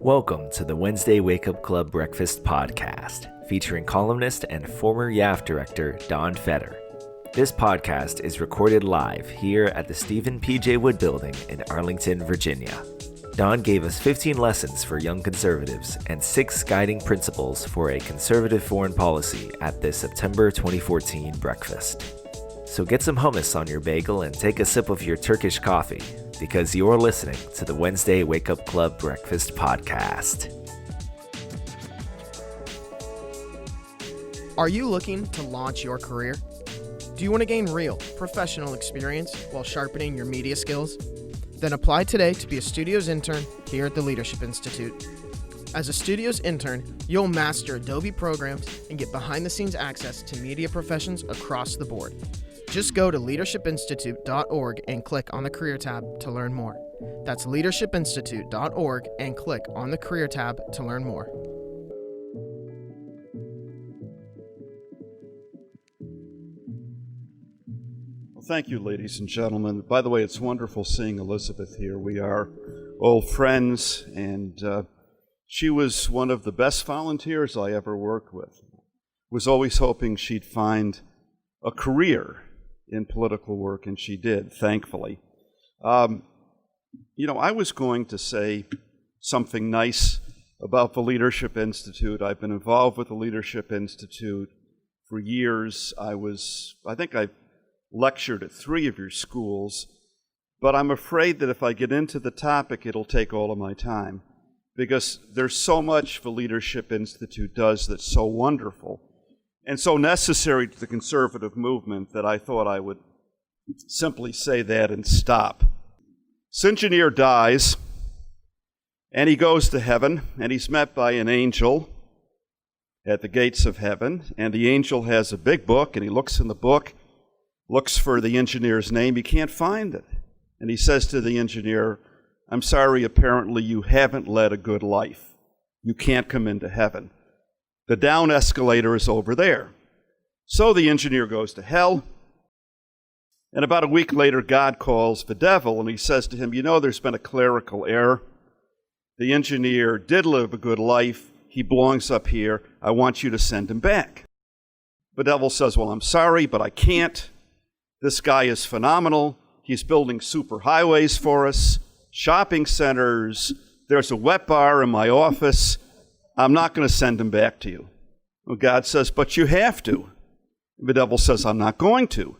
Welcome to the Wednesday Wake Up Club Breakfast Podcast, featuring columnist and former YAF Director Don Feder. This podcast is recorded live here at the Stephen P.J. Wood Building in Arlington, Virginia. Don gave us 15 lessons for young conservatives and 6 guiding principles for a conservative foreign policy at the September 2014 breakfast. So get some hummus on your bagel and take a sip of your Turkish coffee, because you're listening to the Wednesday Wake Up Club Breakfast Podcast. Are you looking to launch your career? Do you want to gain real, professional experience while sharpening your media skills? Then apply today to be a Studios intern here at the Leadership Institute. As a Studios intern, you'll master Adobe programs and get behind-the-scenes access to media professions across the board. Just go to leadershipinstitute.org and click on the Career tab to learn more. That's leadershipinstitute.org and click on the Career tab to learn more. Well, thank you, ladies and gentlemen. By the way, it's wonderful seeing Elizabeth here. We are old friends, and she was one of the best volunteers I ever worked with. Was always hoping she'd find a career in political work, and she did, thankfully. I was going to say something nice about the Leadership Institute. I've been involved with the Leadership Institute for years. I think I've lectured at 3 of your schools, but I'm afraid that if I get into the topic, it'll take all of my time, because there's so much the Leadership Institute does that's so wonderful and so necessary to the conservative movement that I thought I would simply say that and stop. This engineer dies, and he goes to heaven, and he's met by an angel at the gates of heaven, and the angel has a big book, and he looks in the book, looks for the engineer's name. He can't find it. And he says to the engineer, "I'm sorry, apparently you haven't led a good life. You can't come into heaven. The down escalator is over there." So the engineer goes to hell, and about a week later, God calls the devil, and he says to him, there's been a clerical error. The engineer did live a good life. He belongs up here. I want you to send him back. The devil says, well, I'm sorry, but I can't. This guy is phenomenal. He's building super highways for us, shopping centers. There's a wet bar in my office. I'm not going to send him back to you. Well, God says, but you have to. The devil says, I'm not going to.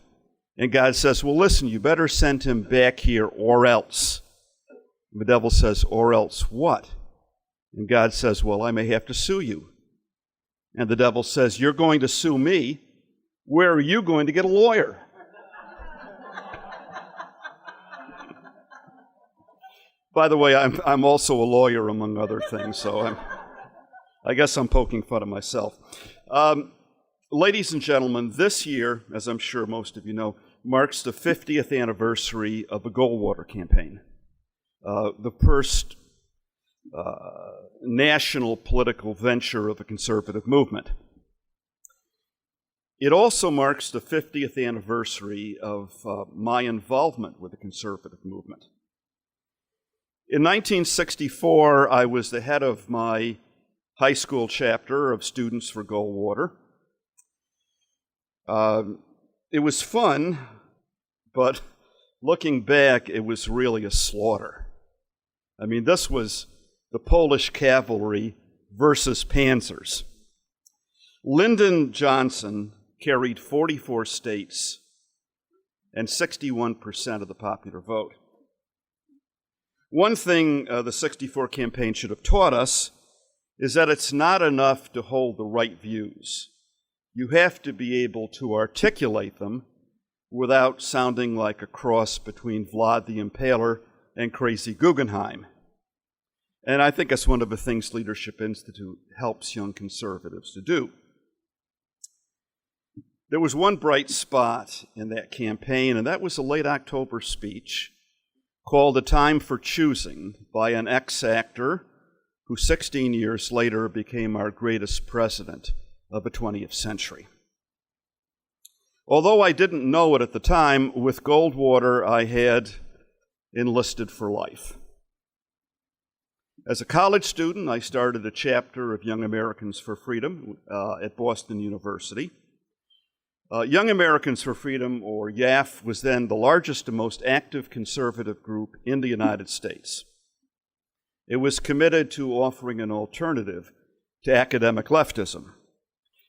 And God says, well, listen, you better send him back here or else. The devil says, or else what? And God says, well, I may have to sue you. And the devil says, you're going to sue me? Where are you going to get a lawyer? By the way, I'm also a lawyer, among other things, so I guess I'm poking fun at myself. Ladies and gentlemen, this year, as I'm sure most of you know, marks the 50th anniversary of the Goldwater campaign, the first national political venture of the conservative movement. It also marks the 50th anniversary of my involvement with the conservative movement. In 1964, I was the head of my high school chapter of Students for Goldwater. It was fun, but looking back, it was really a slaughter. I mean, this was the Polish cavalry versus panzers. Lyndon Johnson carried 44 states and 61% of the popular vote. One thing the 64 campaign should have taught us is that it's not enough to hold the right views. You have to be able to articulate them without sounding like a cross between Vlad the Impaler and Crazy Guggenheim. And I think that's one of the things Leadership Institute helps young conservatives to do. There was one bright spot in that campaign, and that was a late October speech called A Time for Choosing by an ex-actor who 16 years later became our greatest president of the 20th century. Although I didn't know it at the time, with Goldwater I had enlisted for life. As a college student, I started a chapter of Young Americans for Freedom at Boston University. Young Americans for Freedom, or YAF, was then the largest and most active conservative group in the United States. It was committed to offering an alternative to academic leftism.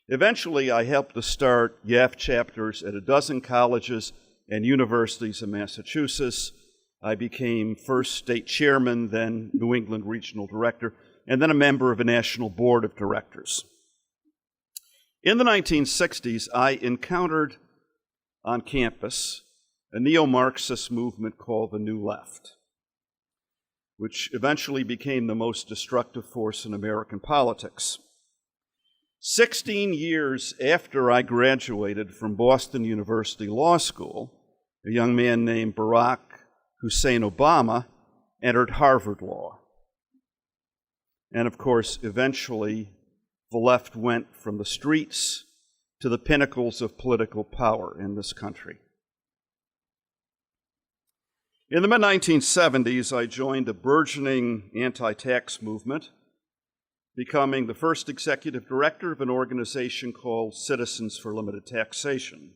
Eventually, I helped to start YAF chapters at a dozen colleges and universities in Massachusetts. I became first state chairman, then New England regional director, and then a member of a national board of directors. In the 1960s, I encountered on campus a neo-Marxist movement called the New Left, which eventually became the most destructive force in American politics. 16 years after I graduated from Boston University Law School, a young man named Barack Hussein Obama entered Harvard Law. And of course, eventually, the left went from the streets to the pinnacles of political power in this country. In the mid-1970s, I joined a burgeoning anti-tax movement, becoming the first executive director of an organization called Citizens for Limited Taxation.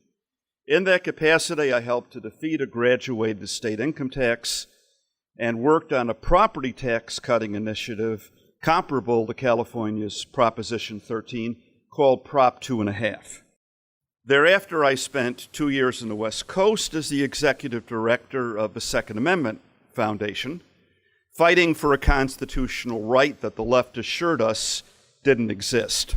In that capacity, I helped to defeat a graduated state income tax and worked on a property tax cutting initiative comparable to California's Proposition 13, called Prop 2.5. Thereafter, I spent 2 years on the West Coast as the executive director of the Second Amendment Foundation, fighting for a constitutional right that the left assured us didn't exist.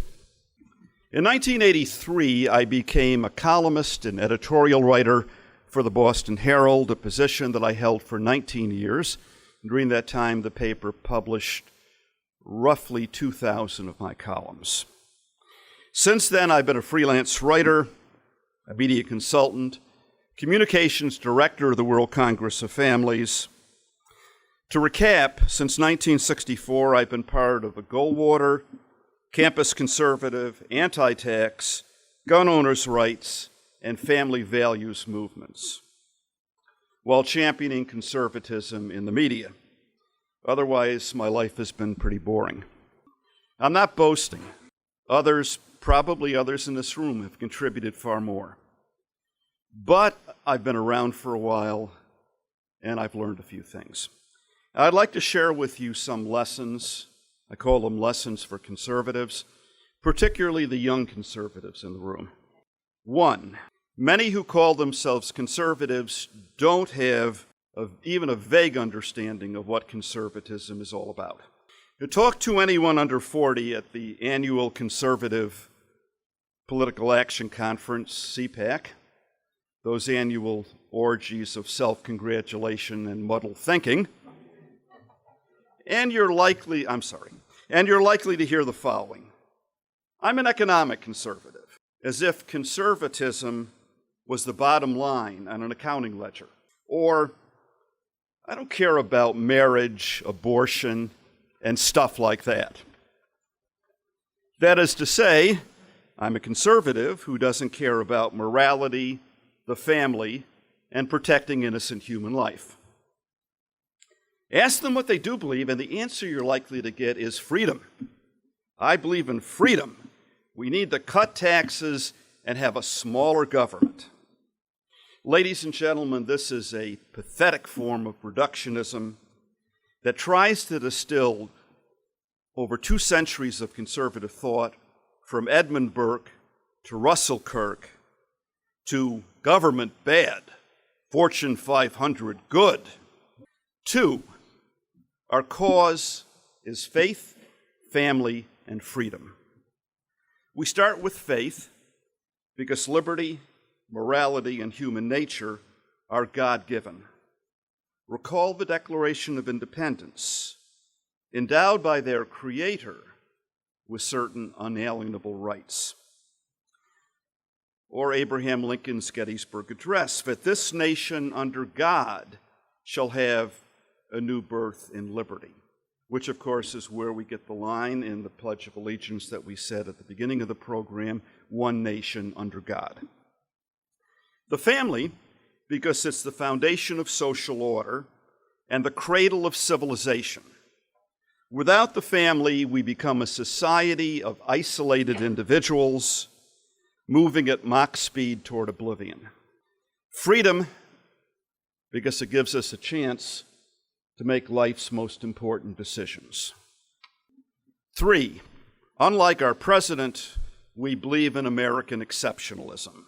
In 1983, I became a columnist and editorial writer for the Boston Herald, a position that I held for 19 years. During that time, the paper published roughly 2,000 of my columns. Since then, I've been a freelance writer, a media consultant, communications director of the World Congress of Families. To recap, since 1964, I've been part of the Goldwater, campus conservative, anti-tax, gun owners' rights, and family values movements, while championing conservatism in the media. Otherwise, my life has been pretty boring. I'm not boasting. Others, probably others in this room, have contributed far more. But I've been around for a while, and I've learned a few things. I'd like to share with you some lessons. I call them lessons for conservatives, particularly the young conservatives in the room. 1, many who call themselves conservatives don't have even a vague understanding of what conservatism is all about. You talk to anyone under 40 at the annual Conservative Political Action Conference, CPAC, those annual orgies of self-congratulation and muddled thinking, and you're likely to hear the following. I'm an economic conservative, as if conservatism was the bottom line on an accounting ledger. Or, I don't care about marriage, abortion, and stuff like that. That is to say, I'm a conservative who doesn't care about morality, the family, and protecting innocent human life. Ask them what they do believe, and the answer you're likely to get is freedom. I believe in freedom. We need to cut taxes and have a smaller government. Ladies and gentlemen, this is a pathetic form of reductionism that tries to distill over 2 centuries of conservative thought, from Edmund Burke to Russell Kirk to government bad, Fortune 500 good. 2, our cause is faith, family, and freedom. We start with faith because liberty, morality, and human nature are God-given. Recall the Declaration of Independence, endowed by their Creator with certain unalienable rights. Or Abraham Lincoln's Gettysburg Address, that this nation under God shall have a new birth in liberty, which of course is where we get the line in the Pledge of Allegiance that we said at the beginning of the program, one nation under God. The family, because it's the foundation of social order and the cradle of civilization. Without the family, we become a society of isolated individuals moving at Mach speed toward oblivion. Freedom, because it gives us a chance to make life's most important decisions. 3, unlike our president, we believe in American exceptionalism.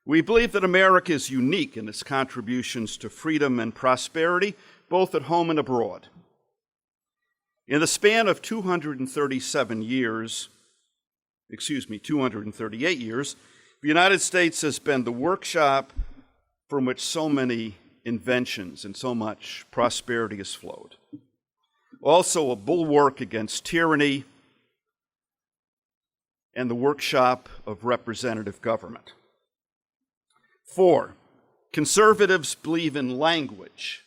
We believe that America is unique in its contributions to freedom and prosperity, both at home and abroad. In the span of 238 years, the United States has been the workshop from which so many inventions and so much prosperity has flowed. Also a bulwark against tyranny and the workshop of representative government. 4, conservatives believe in language.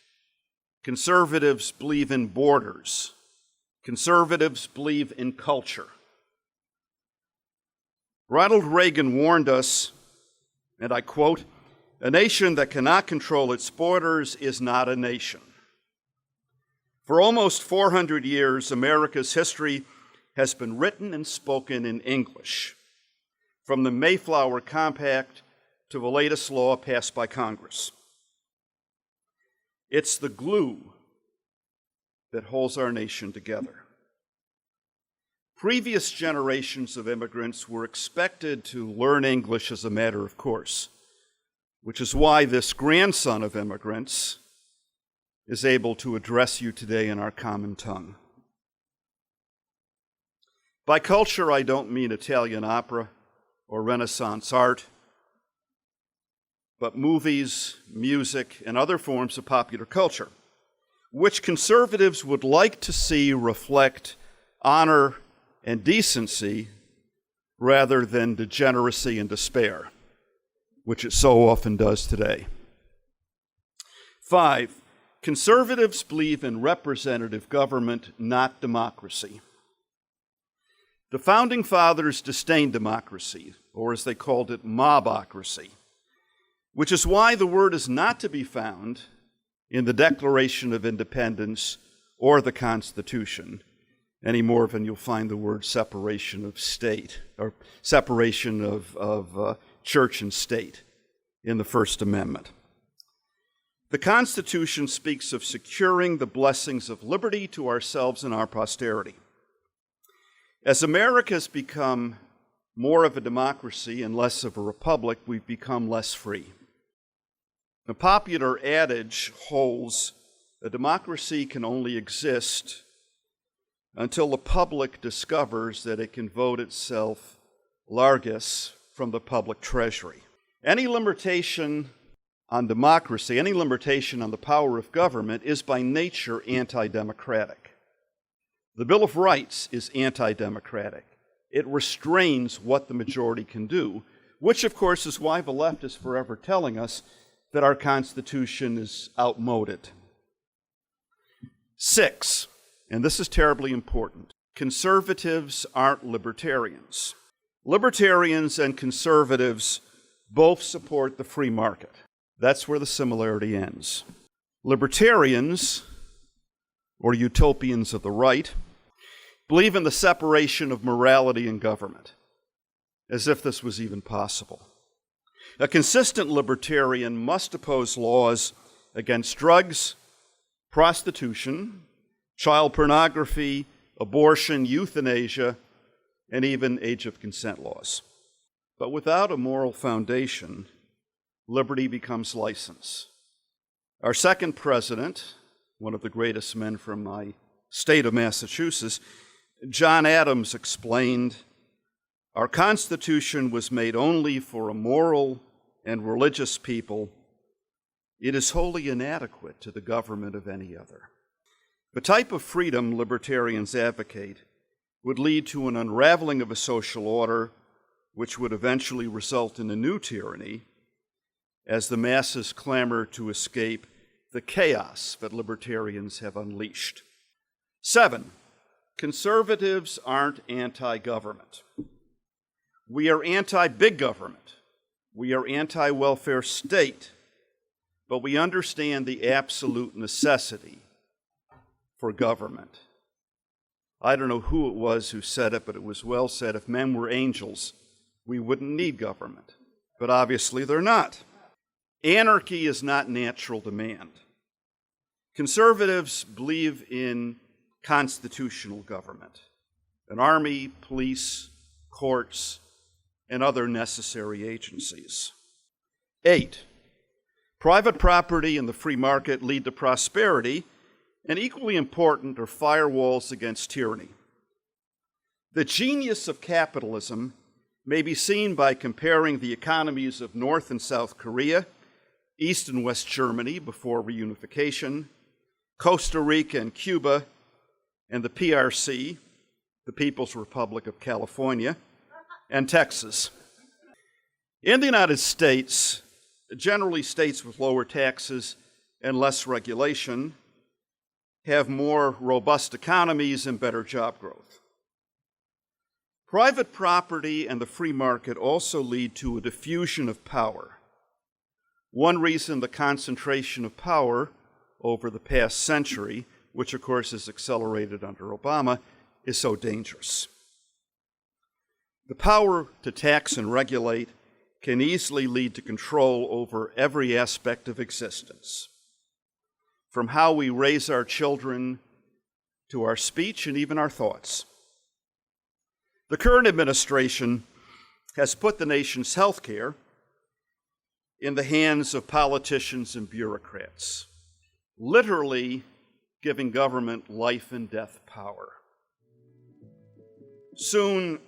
Conservatives believe in borders. Conservatives believe in culture. Ronald Reagan warned us, and I quote, "A nation that cannot control its borders is not a nation." For almost 400 years, America's history has been written and spoken in English, from the Mayflower Compact to the latest law passed by Congress. It's the glue that holds our nation together. Previous generations of immigrants were expected to learn English as a matter of course, which is why this grandson of immigrants is able to address you today in our common tongue. By culture, I don't mean Italian opera or Renaissance art, but movies, music, and other forms of popular culture, which conservatives would like to see reflect honor and decency rather than degeneracy and despair, which it so often does today. 5, conservatives believe in representative government, not democracy. The Founding Fathers disdained democracy, or as they called it, mobocracy, which is why the word is not to be found in the Declaration of Independence or the Constitution, any more than you'll find the word separation of state, or separation of church and state in the First Amendment. The Constitution speaks of securing the blessings of liberty to ourselves and our posterity. As America has become more of a democracy and less of a republic, we've become less free. The popular adage holds a democracy can only exist until the public discovers that it can vote itself largesse from the public treasury. Any limitation on democracy, any limitation on the power of government is by nature anti-democratic. The Bill of Rights is anti-democratic. It restrains what the majority can do, which of course is why the left is forever telling us that our Constitution is outmoded. 6, and this is terribly important, conservatives aren't libertarians. Libertarians and conservatives both support the free market. That's where the similarity ends. Libertarians, or utopians of the right, believe in the separation of morality and government, as if this was even possible. A consistent libertarian must oppose laws against drugs, prostitution, child pornography, abortion, euthanasia, and even age of consent laws. But without a moral foundation, liberty becomes license. Our second president, one of the greatest men from my state of Massachusetts, John Adams, explained, "Our Constitution was made only for a moral and religious people. It is wholly inadequate to the government of any other." The type of freedom libertarians advocate would lead to an unraveling of a social order, which would eventually result in a new tyranny, as the masses clamor to escape the chaos that libertarians have unleashed. 7, conservatives aren't anti-government. We are anti-big government. We are anti-welfare state, but we understand the absolute necessity for government. I don't know who it was who said it, but it was well said. If men were angels, we wouldn't need government. But obviously they're not. Anarchy is not natural to man. Conservatives believe in constitutional government, an army, police, courts, and other necessary agencies. 8, private property and the free market lead to prosperity, and equally important are firewalls against tyranny. The genius of capitalism may be seen by comparing the economies of North and South Korea, East and West Germany before reunification, Costa Rica and Cuba, and the PRC, the People's Republic of California, and Texas. In the United States, generally states with lower taxes and less regulation have more robust economies and better job growth. Private property and the free market also lead to a diffusion of power. One reason the concentration of power over the past century, which of course is accelerated under Obama, is so dangerous. The power to tax and regulate can easily lead to control over every aspect of existence, from how we raise our children to our speech and even our thoughts. The current administration has put the nation's health care in the hands of politicians and bureaucrats, literally giving government life and death power. Soon,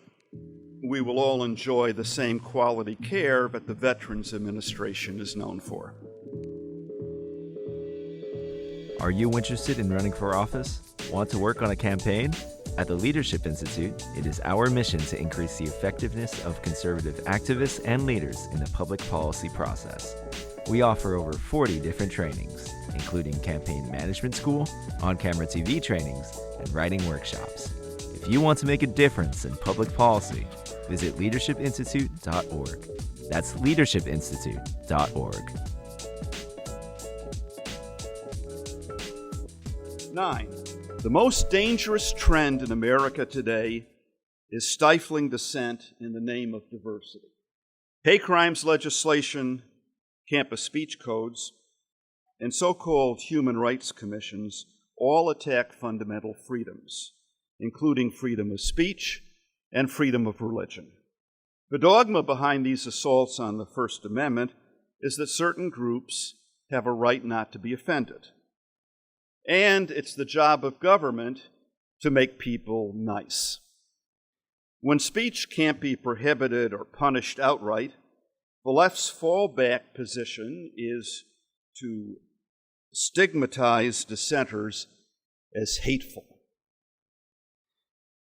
we will all enjoy the same quality care that the Veterans Administration is known for. Are you interested in running for office? Want to work on a campaign? At the Leadership Institute, it is our mission to increase the effectiveness of conservative activists and leaders in the public policy process. We offer over 40 different trainings, including campaign management school, on-camera TV trainings, and writing workshops. If you want to make a difference in public policy, visit leadershipinstitute.org. That's leadershipinstitute.org. 9, the most dangerous trend in America today is stifling dissent in the name of diversity. Hate crimes legislation, campus speech codes, and so-called human rights commissions all attack fundamental freedoms, including freedom of speech and freedom of religion. The dogma behind these assaults on the First Amendment is that certain groups have a right not to be offended. And it's the job of government to make people nice. When speech can't be prohibited or punished outright, the left's fallback position is to stigmatize dissenters as hateful.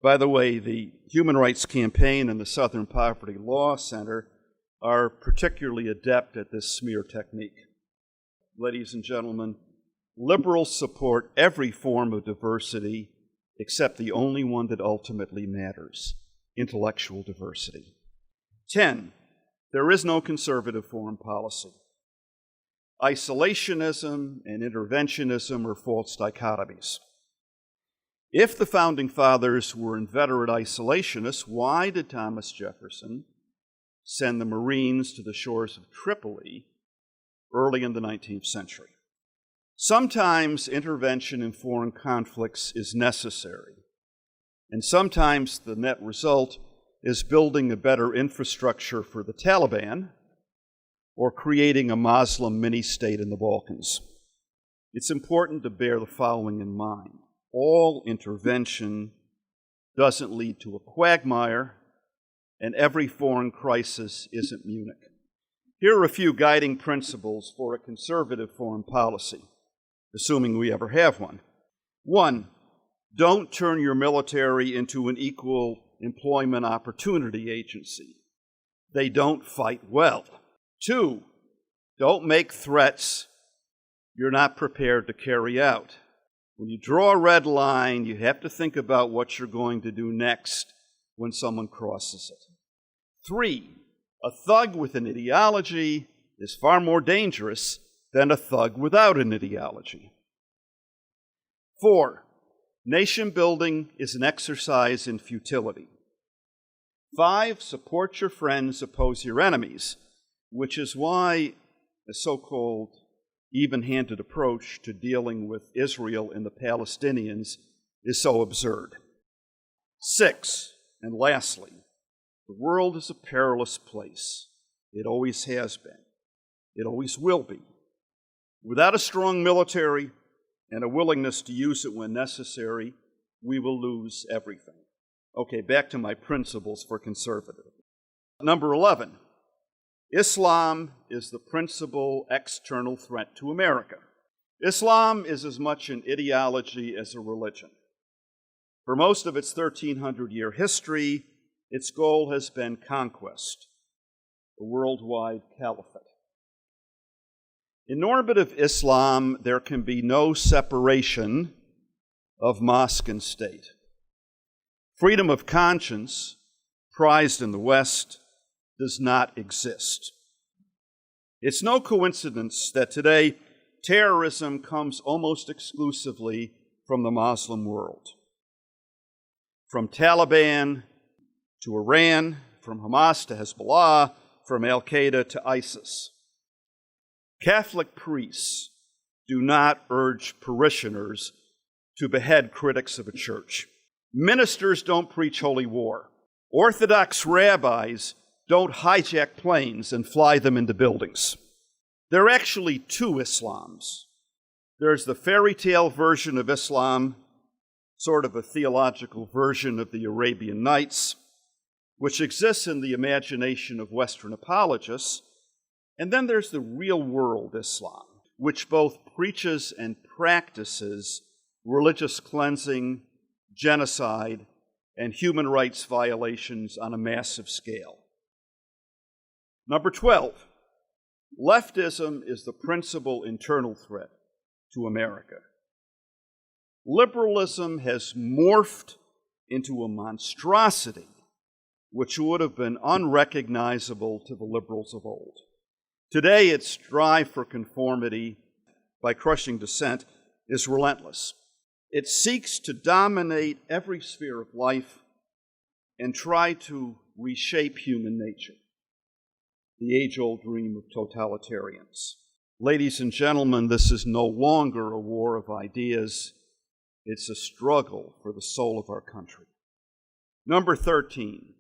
By the way, the Human Rights Campaign and the Southern Poverty Law Center are particularly adept at this smear technique. Ladies and gentlemen, liberals support every form of diversity except the only one that ultimately matters, intellectual diversity. 10, there is no conservative foreign policy. Isolationism and interventionism are false dichotomies. If the Founding Fathers were inveterate isolationists, why did Thomas Jefferson send the Marines to the shores of Tripoli early in the 19th century? Sometimes intervention in foreign conflicts is necessary, and sometimes the net result is building a better infrastructure for the Taliban or creating a Muslim mini-state in the Balkans. It's important to bear the following in mind. All intervention doesn't lead to a quagmire, and every foreign crisis isn't Munich. Here are a few guiding principles for a conservative foreign policy, assuming we ever have one. 1, don't turn your military into an equal employment opportunity agency. They don't fight well. 2, don't make threats you're not prepared to carry out. When you draw a red line, you have to think about what you're going to do next when someone crosses it. 3, a thug with an ideology is far more dangerous than a thug without an ideology. 4, Nation building is an exercise in futility. 5, support your friends, oppose your enemies, which is why a so-called even-handed approach to dealing with Israel and the Palestinians is so absurd. 6, and lastly, the world is a perilous place. It always has been. It always will be. Without a strong military and a willingness to use it when necessary, we will lose everything. Okay, back to my principles for conservative. Number 11, Islam is the principal external threat to America. Islam is as much an ideology as a religion. For most of its 1,300-year history, its goal has been conquest, a worldwide caliphate. In normative Islam, there can be no separation of mosque and state. Freedom of conscience, prized in the West, does not exist. It's no coincidence that today terrorism comes almost exclusively from the Muslim world. From Taliban to Iran, from Hamas to Hezbollah, from Al-Qaeda to ISIS. Catholic priests do not urge parishioners to behead critics of a church. Ministers don't preach holy war. Orthodox rabbis don't hijack planes and fly them into buildings. There are actually 2 Islams. There's the fairy tale version of Islam, sort of a theological version of the Arabian Nights, which exists in the imagination of Western apologists. And then there's the real-world Islam, which both preaches and practices religious cleansing, genocide, and human rights violations on a massive scale. Number 12, leftism is the principal internal threat to America. Liberalism has morphed into a monstrosity which would have been unrecognizable to the liberals of old. Today, its strive for conformity by crushing dissent is relentless. It seeks to dominate every sphere of life and try to reshape human nature, the age-old dream of totalitarians. Ladies and gentlemen, this is no longer a war of ideas. It's a struggle for the soul of our country. Number 13,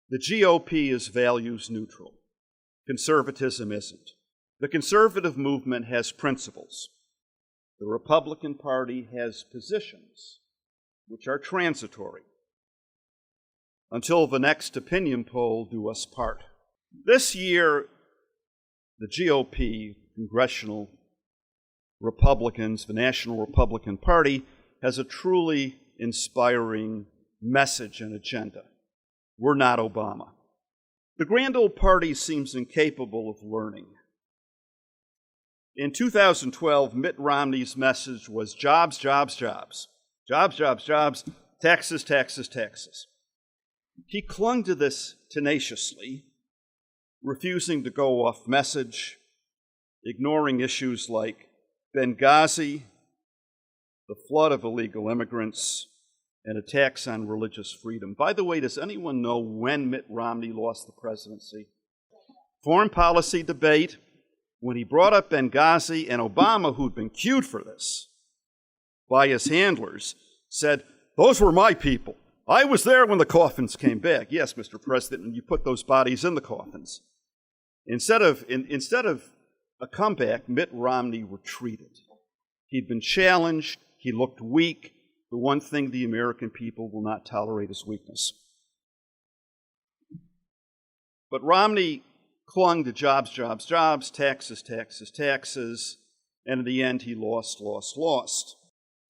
the GOP is values neutral. Conservatism isn't. The conservative movement has principles. The Republican Party has positions, which are transitory. Until the next opinion poll do us part. This year, the GOP, congressional Republicans, the National Republican Party, has a truly inspiring message and agenda. We're not Obama. The grand old party seems incapable of learning. In 2012, Mitt Romney's message was jobs, jobs, jobs. Jobs, jobs, jobs, taxes, taxes, taxes. He clung to this tenaciously, refusing to go off message, ignoring issues like Benghazi, the flood of illegal immigrants, and attacks on religious freedom. By the way, does anyone know when Mitt Romney lost the presidency? Foreign policy debate, when he brought up Benghazi, and Obama, who'd been cued for this by his handlers, said, "Those were my people. I was there when the coffins came back." Yes, Mr. President, and you put those bodies in the coffins. Instead of a comeback, Mitt Romney retreated. He'd been challenged. He looked weak. The one thing the American people will not tolerate is weakness. But Romney clung to jobs, jobs, jobs, taxes, taxes, taxes, and in the end he lost.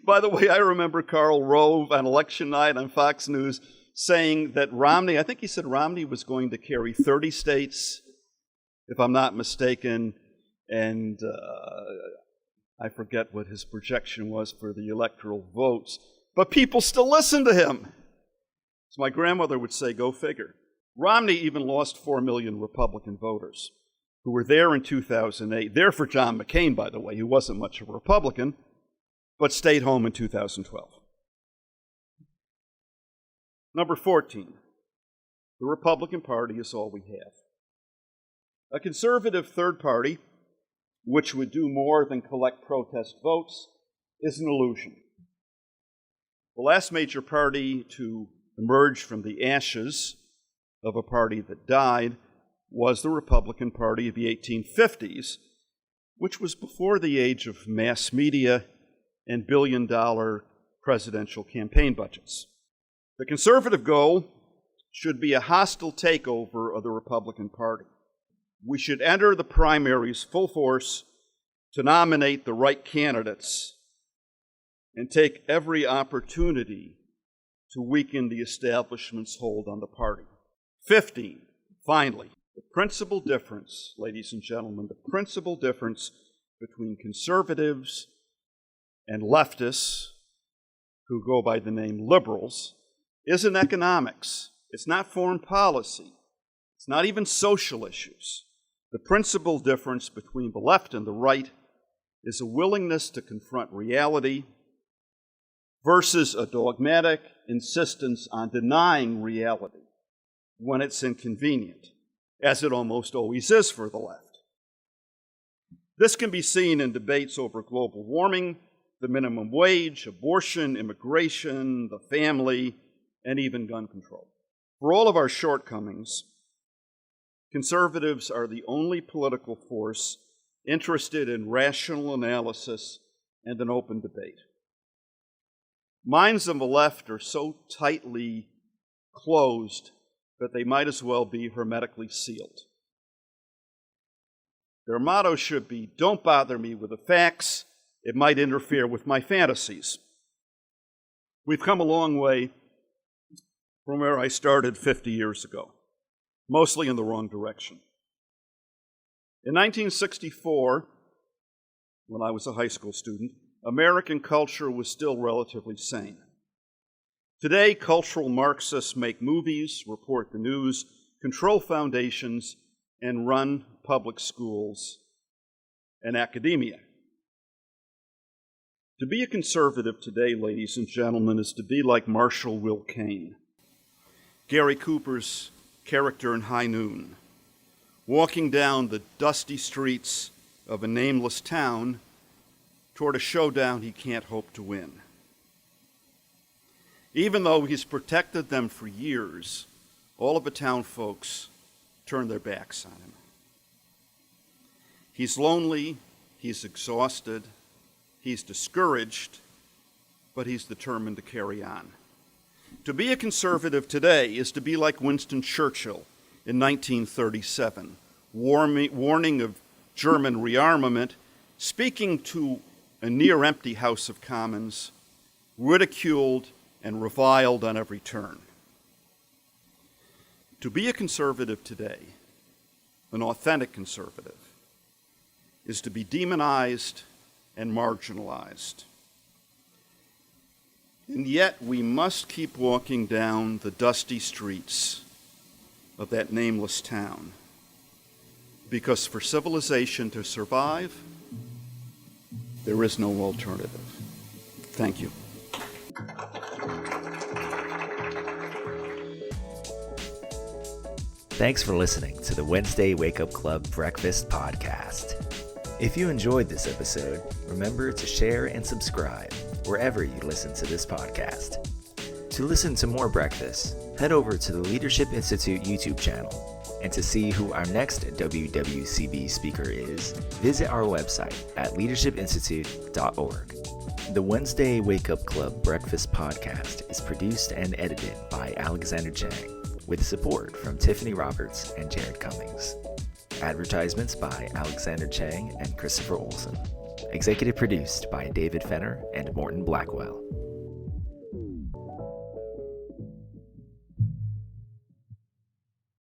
By the way, I remember Karl Rove on election night on Fox News saying that Romney, I think he said Romney was going to carry 30 states, if I'm not mistaken, and I forget what his projection was for the electoral votes, but people still listen to him. As my grandmother would say, go figure. Romney even lost 4 million Republican voters who were there in 2008, there for John McCain, by the way, who wasn't much of a Republican, but stayed home in 2012. Number 14, the Republican Party is all we have. A conservative third party, which would do more than collect protest votes, is an illusion. The last major party to emerge from the ashes of a party that died was the Republican Party of the 1850s, which was before the age of mass media and billion-dollar presidential campaign budgets. The conservative goal should be a hostile takeover of the Republican Party. We should enter the primaries full force to nominate the right candidates and take every opportunity to weaken the establishment's hold on the party. 15, finally, the principal difference, ladies and gentlemen, the principal difference between conservatives and leftists, who go by the name liberals, isn't economics. It's not foreign policy. It's not even social issues. The principal difference between the left and the right is a willingness to confront reality versus a dogmatic insistence on denying reality when it's inconvenient, as it almost always is for the left. This can be seen in debates over global warming, the minimum wage, abortion, immigration, the family, and even gun control. For all of our shortcomings, conservatives are the only political force interested in rational analysis and an open debate. Minds on the left are so tightly closed that they might as well be hermetically sealed. Their motto should be, "Don't bother me with the facts, it might interfere with my fantasies." We've come a long way from where I started 50 years ago, mostly in the wrong direction. In 1964, when I was a high school student, American culture was still relatively sane. Today, cultural Marxists make movies, report the news, control foundations, and run public schools and academia. To be a conservative today, ladies and gentlemen, is to be like Marshall Will Kane, Gary Cooper's character in High Noon, walking down the dusty streets of a nameless town toward a showdown he can't hope to win. Even though he's protected them for years, all of the town folks turn their backs on him. He's lonely, he's exhausted, he's discouraged, but he's determined to carry on. To be a conservative today is to be like Winston Churchill in 1937, warning of German rearmament, speaking to a near-empty House of Commons, ridiculed and reviled on every turn. To be a conservative today, an authentic conservative, is to be demonized and marginalized. And yet we must keep walking down the dusty streets of that nameless town, because for civilization to survive, there is no alternative. Thank you. Thanks for listening to the Wednesday Wake Up Club Breakfast Podcast. If you enjoyed this episode, remember to share and subscribe wherever you listen to this podcast. To listen to more breakfast, head over to the Leadership Institute YouTube channel. And to see who our next WWCB speaker is, visit our website at leadershipinstitute.org. The Wednesday Wake Up Club Breakfast Podcast is produced and edited by Alexander Chang, with support from Tiffany Roberts and Jared Cummings. Advertisements by Alexander Chang and Christopher Olson. Executive produced by David Fenner and Morton Blackwell.